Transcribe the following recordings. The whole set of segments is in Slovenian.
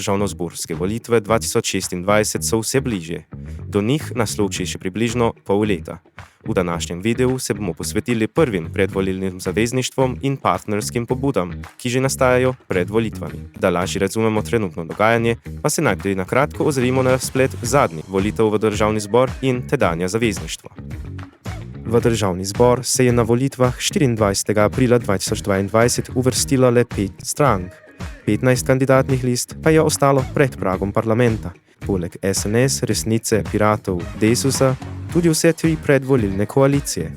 državnozborske volitve 2026 so vse bližje. Do njih nas loči še približno pol leta. V današnjem videu se bomo posvetili prvim predvolilnim zavezništvom in partnerskim pobudam, ki že nastajajo pred volitvami. Da lažje razumemo trenutno dogajanje, pa se najprej na kratko ozrimo na razplet zadnjih volitev v državni zbor in tedanja zavezništva. V državni zbor se je na volitvah 24. aprila 2022 uvrstilo le 5 strank. 15 kandidatnih list pa je ostalo pred pragom parlamenta. Poleg SNS, Resnice, Piratov, Desusa, tudi vse 3 predvolilne koalicije.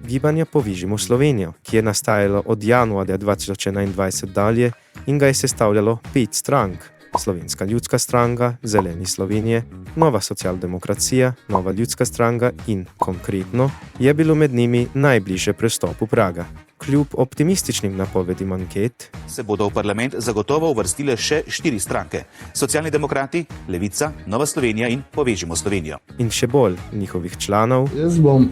Gibanje Povežimo Slovenijo, ki je nastajalo od januarja 2021 dalje in ga je sestavljalo 5 strank. Slovenska ljudska stranka, Zeleni Slovenije, Nova socialdemokracija, Nova ljudska stranka in, konkretno, je bilo med njimi najbližje prestopu praga. Kljub optimističnim napovedim anket se bodo v parlament zagotovo uvrstile še 4 stranke. Socialni demokrati, Levica, Nova Slovenija in Povežimo Slovenijo. In še bolj njihovih članov. Jaz bom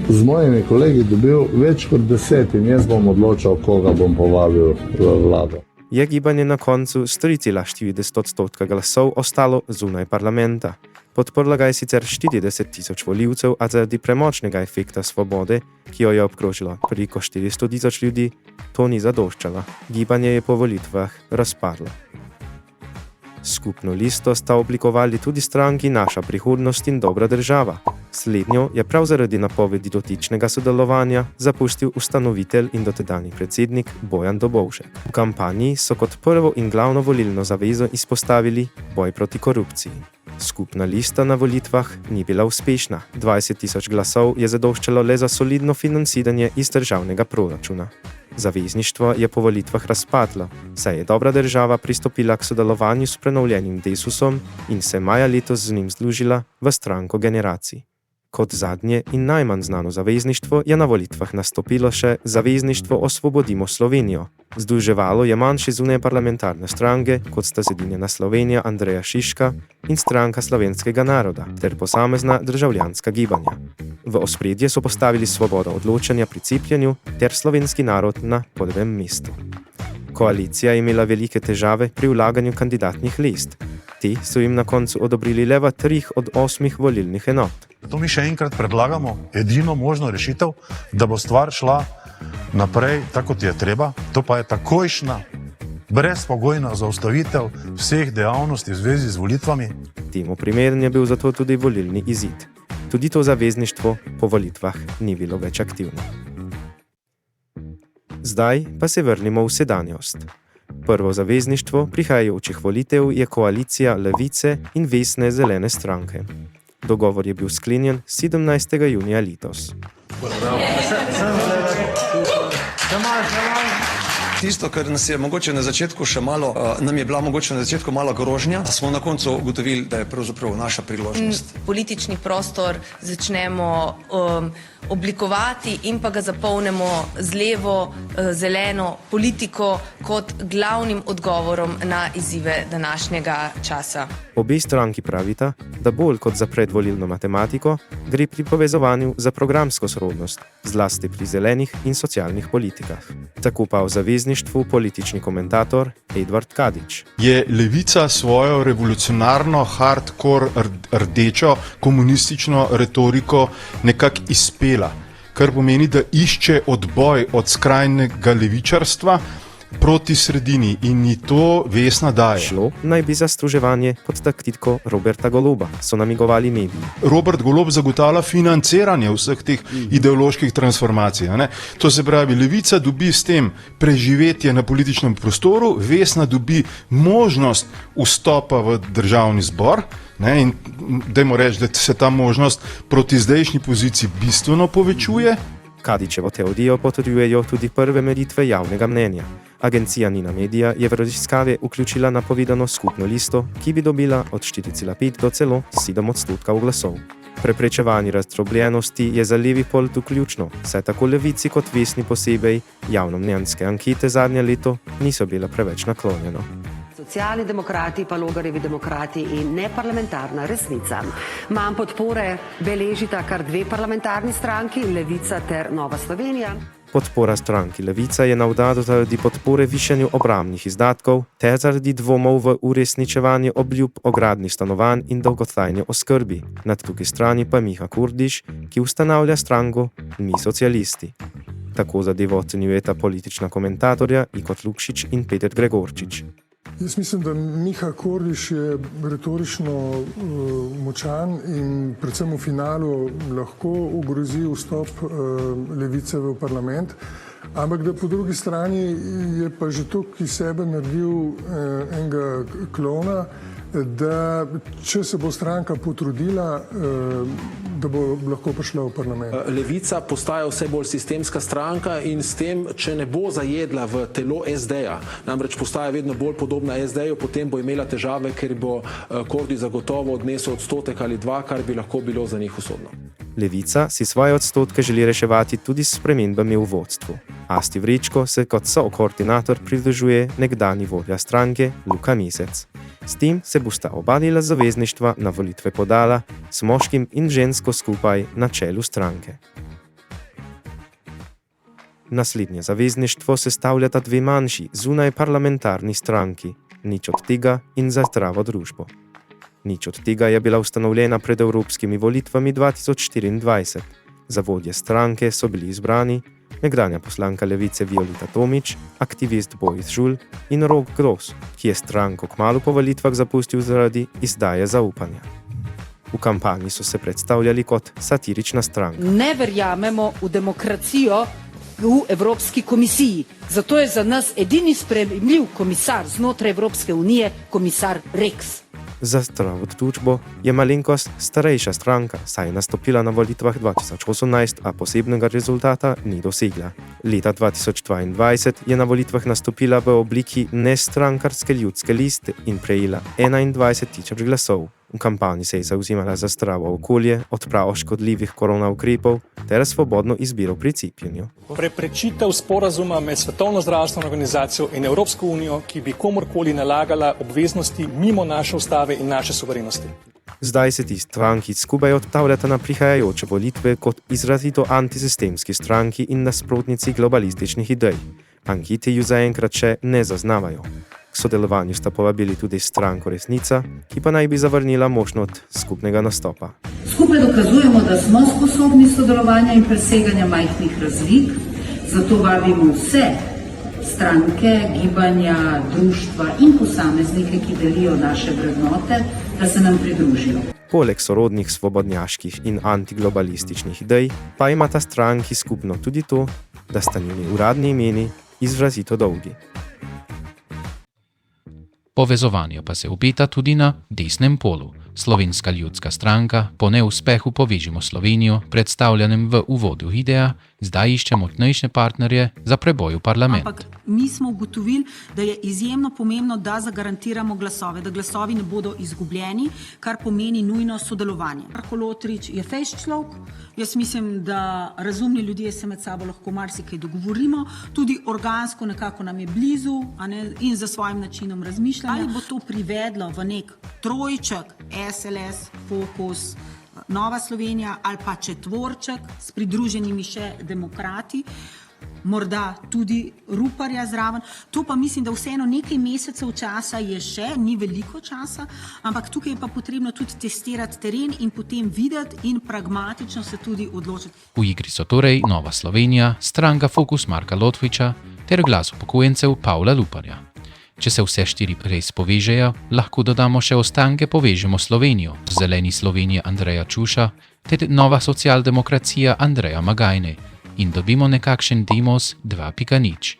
z mojimi kolegi dobil več kot 10 in jaz bom odločal, koga bom povabil v vlado. Je gibanje na koncu s 3,40% glasov ostalo zunaj parlamenta. Podprla ga je sicer 40.000 volivcev, a zaradi premočnega efekta svobode, ki jo je obkrožilo preko 400.000 ljudi, to ni zadoščalo. Gibanje je po volitvah razpadlo. Skupno listo sta oblikovali tudi stranki Naša prihodnost in Dobra država. Slednjo je prav zaradi napovedi dotičnega sodelovanja zapustil ustanovitelj in dotedanji predsednik Bojan Dobovšek. V kampanji so kot prvo in glavno volilno zavezo izpostavili boj proti korupciji. Skupna lista na volitvah ni bila uspešna. 20.000 glasov je zadoščalo le za solidno financiranje iz državnega proračuna. Zavezništvo je po volitvah razpadlo, saj je Dobra država pristopila k sodelovanju s prenovljenim Desusom in se maja letos z njim združila v stranko generacij. Kot zadnje in najmanj znano zavezništvo je na volitvah nastopilo še Zavezništvo Osvobodimo Slovenijo. Združevalo je manjše zunaj parlamentarne stranke, kot sta Zedinjena Slovenija Andreja Šiška in Stranka slovenskega naroda, ter posamezna državljanska gibanja. V ospredje so postavili svobodo odločanja pri cepljenju ter slovenski narod na prvem mestu. Koalicija je imela velike težave pri vlaganju kandidatnih list. Te so jim na koncu odobrili le v 3 od 8 volilnih enot. To mi še enkrat predlagamo, edino možno rešitev, da bo stvar šla naprej tako, kot je treba. To pa je takojšna, brezpogojna zaustavitev vseh dejavnosti v zvezi z volitvami. Temu primeren je bil zato tudi volilni izid. Tudi to zavezništvo po volitvah ni bilo več aktivno. Zdaj pa se vrnimo v sedanjost. Prvo zavezništvo prihajajočih volitev je koalicija Levice in Vesne zelene stranke. Dogovor je bil sklenjen 17. junija letos. Tisto, kar nas je mogoče na začetku še malo, nam je bila mogoče na začetku malo grožnja, smo na koncu ugotovili, da je pravzaprav naša priložnost. Politični prostor začnemo oblikovati in pa ga zapolnimo z levo, zeleno politiko kot glavnim odgovorom na izzive današnjega časa. Obe stranki pravita, da bolj kot za predvolilno matematiko gre pri povezovanju za programsko sorodnost, zlasti pri zelenih in socialnih politikah. Tako pa v zavezništvu politični komentator Edvard Kadič. Je Levica svojo revolucionarno, hardcore, rdečo, komunistično retoriko nekako izpela, kar pomeni, da išče odboj od skrajnega levičarstva proti sredini in ji to Vesna daje. Šlo naj bi za združevanje pod taktiko Roberta Goloba, so namigovali mediji. Robert Golob zagotavlja financiranje vseh teh ideoloških transformacij. Ne? To se pravi, Levica dobi s tem preživetje na političnem prostoru, Vesna dobi možnost vstopa v državni zbor, ne? In dajmo reči, da se ta možnost proti zdajšnji poziciji bistveno povečuje. Kadičevo teorijo potrjujejo tudi prve meritve javnega mnenja. Agencija Nina Media je v raziskave vključila napovedano skupno listo, ki bi dobila od 4,5 do celo 7% glasov. Preprečevanje razdrobljenosti je za levi pol tu ključno, saj tako Levici kot Vesni posebej javnomnenjske ankete zadnje leto niso bile preveč naklonjeno. Socialni demokrati, pa Logarjevi demokrati in neparlamentarna Resnica. Manj podpore beležita kar dve parlamentarni stranki, Levica ter Nova Slovenija. Podpora stranki Levica je navdado zaradi podpore višanju obrambnih izdatkov ter zaradi dvomov v uresničevanje obljub o gradnji stanovanj in dolgotrajni oskrbi. Na drugi strani pa Miha Kordiš, ki ustanavlja stranko Mi socialisti. Tako zadevo ocenjujeta politična komentatorja Igor Lukšič in Peter Gregorčič. Jaz mislim, da Miha Kordiš je retorično močan in predvsem v finalu lahko ogrozi vstop Levice v parlament, ampak da po drugi strani je pa že toliko iz sebe naredil enega klona, da če se bo stranka potrudila, da bo lahko prišla v parlament. Levica postaja vse bolj sistemska stranka in s tem, če ne bo zajedla v telo SD-ja, namreč postaja vedno bolj podobna SD-ju, potem bo imela težave, ker bo Kordiš zagotovo odnesel odstotek ali dva, kar bi lahko bilo za njih usodno. Levica si svoje odstotke želi reševati tudi s spremembami v vodstvu. Asti Vrečko se kot sokoordinator pridružuje nekdanji vodja stranke Luka Mesec. S tem se bosta oba dela zavezništva na volitve podala, s moškim in žensko skupaj na čelu stranke. Naslednje zavezništvo sestavljata dve manjši zunaj parlamentarni stranki, Nič od tega in Za zdravo družbo. Nič od tega je bila ustanovljena pred evropskimi volitvami 2024. Za vodje stranke so bili izbrani nekdanja poslanka Levice Violeta Tomić, aktivist Boris Žul in Rok Gros, ki je stranko kmalu po volitvah zapustil zaradi izdaje zaupanja. V kampanji so se predstavljali kot satirična stranka. Ne verjamemo v demokracijo v Evropski komisiji. Zato je za nas edini sprejemljiv komisar znotraj Evropske unije komisar Rex. Za zdravo družbo je malenkost starejša stranka, saj je nastopila na volitvah 2018, a posebnega rezultata ni dosegla. Leta 2022 je na volitvah nastopila v obliki nestrankarske ljudske liste in prejela 21.000 glasov. V kampanji se je zavzemala za zdravo okolje, odpravo škodljivih korona ukrepov ter svobodno izbiro pri cepljenju. Preprečitev sporazuma med Svetovno zdravstveno organizacijo in Evropsko unijo, ki bi komorkoli nalagala obveznosti mimo naše ustave in naše suverenosti. Zdaj se ti stranki skupaj odpravljata na prihajajoče volitve kot izrazito antisistemski stranki in nasprotnici globalističnih idej. Ankete ju zaenkrat še ne zaznavajo. K sodelovanju sta povabili tudi stranko Resnica, ki pa naj bi zavrnila možnost skupnega nastopa. Skupaj dokazujemo, da smo sposobni sodelovanja in preseganja majhnih razlik, zato vabimo vse stranke, gibanja, društva in posameznike, ki delijo naše vrednote, da se nam pridružijo. Poleg sorodnih svobodnjaških in antiglobalističnih idej pa imata stranki skupno tudi to, da sta njeni uradni imeni izrazito dolgi. Povezovanje pa se obeta tudi na desnem polu. Slovenska ljudska stranka po neuspehu Povežimo Slovenijo, predstavljenem v uvodu videa, zdaj išče močnejše partnerje za preboj v parlament. Ampak mi smo ugotovili, da je izjemno pomembno, da zagarantiramo glasove, da glasovi ne bodo izgubljeni, kar pomeni nujno sodelovanje. Marko Lotrič je fejst človek, jaz mislim, da razumni ljudje se med sabo lahko marsikaj dogovorimo, tudi organsko nekako nam je blizu, in za svojim načinom razmišljanja. Ali bo to privedlo v nek trojček, SLS, Fokus, Nova Slovenija ali pa četvorček s pridruženimi še demokrati, morda tudi Ruparja zraven. To pa mislim, da vseeno nekaj mesecev časa je še, ni veliko časa, ampak tukaj je pa potrebno tudi testirati teren in potem videti in pragmatično se tudi odločiti. V igri so torej Nova Slovenija, stranka Fokus Marka Lotviča ter Glas upokojencev Pavla Luparja. Če se vse štiri res povežejo, lahko dodamo še ostanke Povežimo Slovenijo, Zeleni Slovenije Andreja Čuša ter Nova socialdemokracija Andreja Magajne in dobimo nekakšen demos 2.0.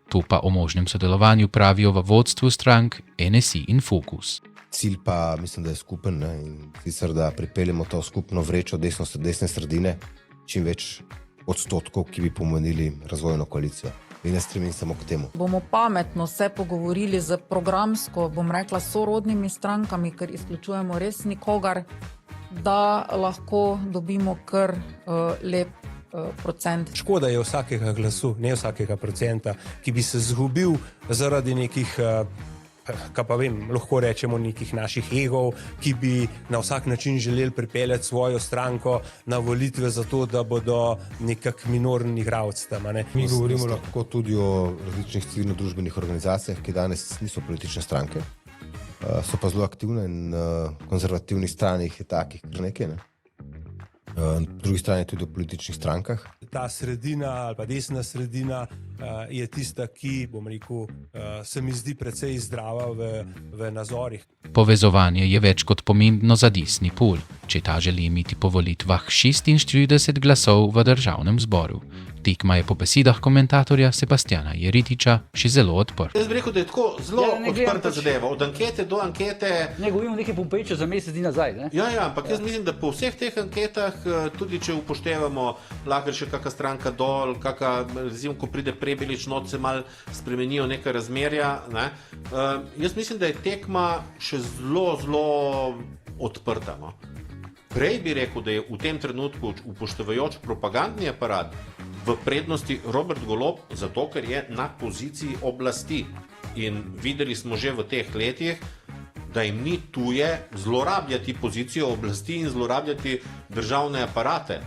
To pa o možnem sodelovanju pravijo v vodstvu strank NSI in Fokus. Cilj pa mislim, da je skupen, in sicer da pripeljemo to skupno vrečo desne sredine, čim več odstotkov, ki bi pomenili razvojno koalicijo. In ne stremim samo k temu. Bomo pametno se pogovorili z programsko, bom rekla, sorodnimi strankami, ker izključujemo res nikogar, da lahko dobimo kar lep procent. Škoda je vsakega glasu, ne vsakega procenta, ki bi se zgubil zaradi nekih kaj pa vem, lahko rečemo nekih naših egov, ki bi na vsak način želeli pripeljati svojo stranko na volitve zato, da bodo nekak minorni igralec tam. Mi govorimo lahko tudi o različnih civilno-družbenih organizacijah, ki danes niso politične stranke, so pa zelo aktivne in konzervativnih strani je takih kar nekaj, ne? Na drugi strani tudi v političnih strankah. Ta sredina ali pa desna sredina je tista, ki, bom rekel, se mi zdi precej zdrava v nazorih. Povezovanje je več kot pomembno za desni pol, če ta želi imeti po volitvah 46 glasov v državnem zboru. Tekma je po besedah komentatorja Sebastiana Jeritiča še zelo odprta. Jaz bi rekel, da je tako zelo odprta zadeva. Od ankete do ankete... Ne govorimo nekaj Pompejča za mesec dni nazaj, ne? Ja, ampak jaz mislim, da po vseh teh anketah, tudi če upoštevamo, lahko še kakšna stranka dol, recimo, ko pride Prebilič, noč se malo spremenijo neka razmerja, ne? Jaz mislim, da je tekma še zelo odprta, no? Prej bi rekel, da je v tem trenutku upoštevajoč propagandni aparat v prednosti Robert Golob, zato ker je na poziciji oblasti. In videli smo že v teh letih, da jim ni tuje zlorabljati pozicijo oblasti in zlorabljati državne aparate.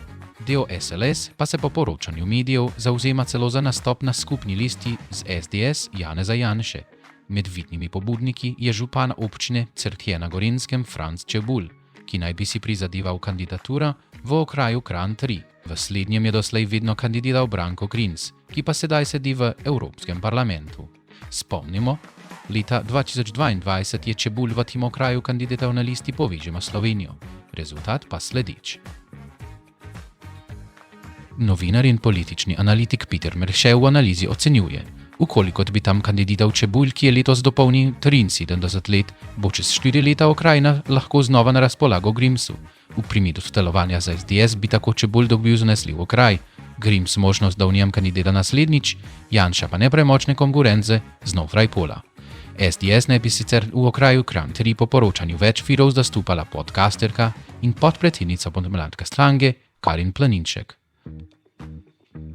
Del SLS pa se po poročanju medijev zauzema celo za nastop na skupni listi z SDS Janeza Janše. Med vidnimi pobudniki je župan občine Certje na Gorenjskem Franc Čebulj, ki naj bi si prizadeval kandidaturo v okraju Kranj 3. V slednjem je doslej vedno kandidiral Branko Grims, ki pa sedaj sedi v Evropskem parlamentu. Spomnimo, leta 2022 je Čebulj v tem okraju kandidiral na listi Povežimo Slovenijo. Rezultat pa sledeč. Novinar in politični analitik Peter Merše v analizi ocenjuje, ukoliko bi tam kandidiral Čebulj, ki je letos dopolnil 73 let, bo čez 4 leta okrajina lahko znova na razpolago Grimsu. V primeru sodelovanja za SDS bi tako Čebulj dobil zanesljiv okraj, Grims možnost, da v njem kandidira naslednjič, Janša pa nepremočne konkurence znotraj pola. SDS ne bi sicer v okraju Kranj 3 po poročanju več virov zastopala podcasterka in podpredsednica podmladka stranke Karin Planinšek.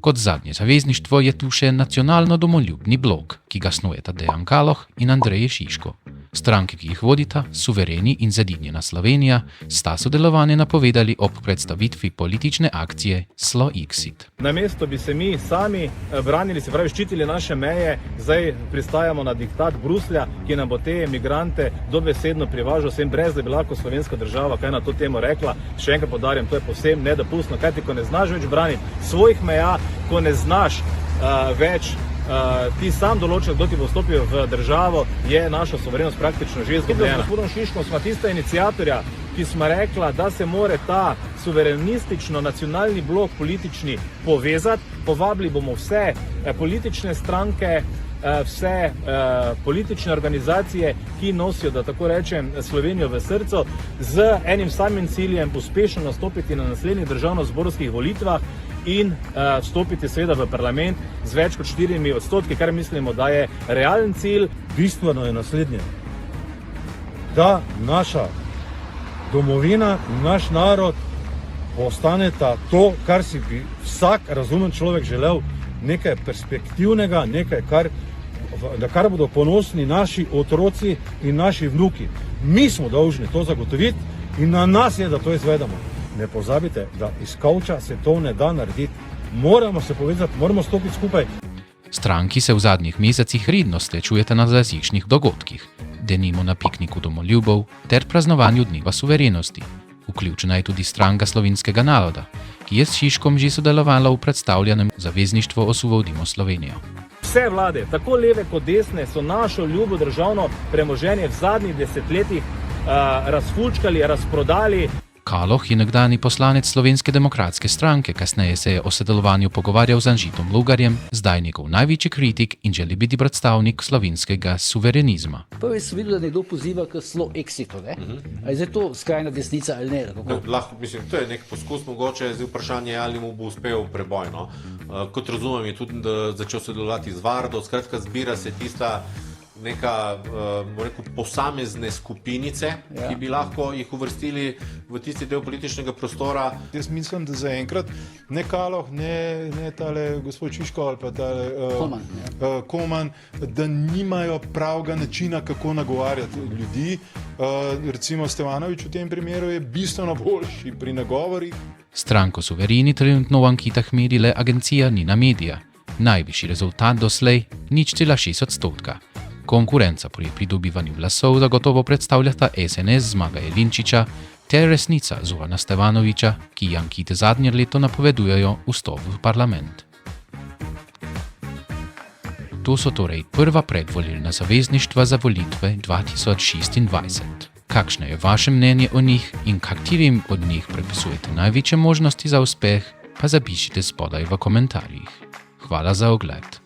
Kot zadnje zavezništvo je tu še nacionalno-domoljubni blok, ki ga snujeta Dejan Kaloh in Andrej Šiško. Stranke, ki jih vodita, Suvereni in Zedinjena Slovenija, sta sodelovanje napovedali ob predstavitvi politične akcije Sloexit. Namesto bi se mi sami branili, se pravi ščitili naše meje, zdaj pristajamo na diktat Bruslja, ki nam bo te migrante dobesedno privažal sem, brez da bi lahko slovenska država kaj na to temo rekla. Še enkrat poudarjam, to je povsem nedopustno, kajti ko ne znaš več braniti svojih meja, ko ne znaš več ti sam določil, kdo ti bo vstopil v državo, je naša suverenost praktično že izgubljena. Z gospodom Šiškom smo tista iniciatorja, ki smo rekla, da se more ta suverenistično-nacionalni blok politični povezati. Povabili bomo vse politične stranke, vse politične organizacije, ki nosijo, da tako rečem, Slovenijo v srcu, z enim samim ciljem uspešno nastopiti na naslednjih državno-zborskih volitvah in vstopiti seveda v parlament z več kot 4%, kar mislimo, da je realen cilj. Bistveno je naslednje, da naša domovina in naš narod postaneta to, kar si bi vsak razumen človek želel, nekaj perspektivnega, nekaj, kar bodo ponosni naši otroci in naši vnuki. Mi smo dolžni to zagotoviti in na nas je, da to izvedemo. Ne pozabite, da iz kavča se to ne da narediti. Moramo se povezati, moramo stopiti skupaj. Stranki se v zadnjih mesecih redno srečujete na različnih dogodkih, denimo na pikniku domoljubov ter praznovanju Dneva suverenosti. Vključena je tudi Stranka slovenskega naroda, ki je s Šiškom že sodelovala v predstavljenem zavezništvu Osvobodimo Slovenijo. Vse vlade, tako leve kot desne, so našo ljubo državno premoženje v zadnjih desetletjih razfulčkali, razprodali. Kaloh je nekdani poslanec Slovenske demokratske stranke, kasneje se je o sodelovanju pogovarjal z Anžitom Logarjem, zdaj njegov največji kritik in želi biti predstavnik slovenskega suverenizma. Prvi sem videl, da nekdo poziva k Sloexitu, ne? A je zdaj to skrajna desnica ali ne? Lahko, mislim, to je nek poskus, mogoče je zdaj vprašanje, ali mu bo uspel preboj, no. Kot razumem, je tudi začel sodelovati z Vardo, skratka zbira se tista neka posamezne skupinice, ki bi lahko jih uvrstili v tisti del političnega prostora. Jaz mislim, da zaenkrat ne Kaloh, ne tale gospod Čiško ali pa tale Koman, da nimajo pravega načina, kako nagovarjati ljudi. Recimo Stevanović v tem primeru je bistveno boljši pri nagovorih. Stranko Suvereni trenutno v anketah meri le agencija Nina Media. Najvišji rezultat doslej 0,6%. Konkurenca pri pridobivanju glasov zagotovo predstavljata SNS Zmaga Jelinčiča ter Resnica Zorana Stevanovića, ki ankete zadnje leto napovedujejo vstop v parlament. To so torej prva predvolilna zavezništva za volitve 2026. Kakšno je vaše mnenje o njih in katerim od njih pripisujete največje možnosti za uspeh, pa zapišite spodaj v komentarjih. Hvala za ogled.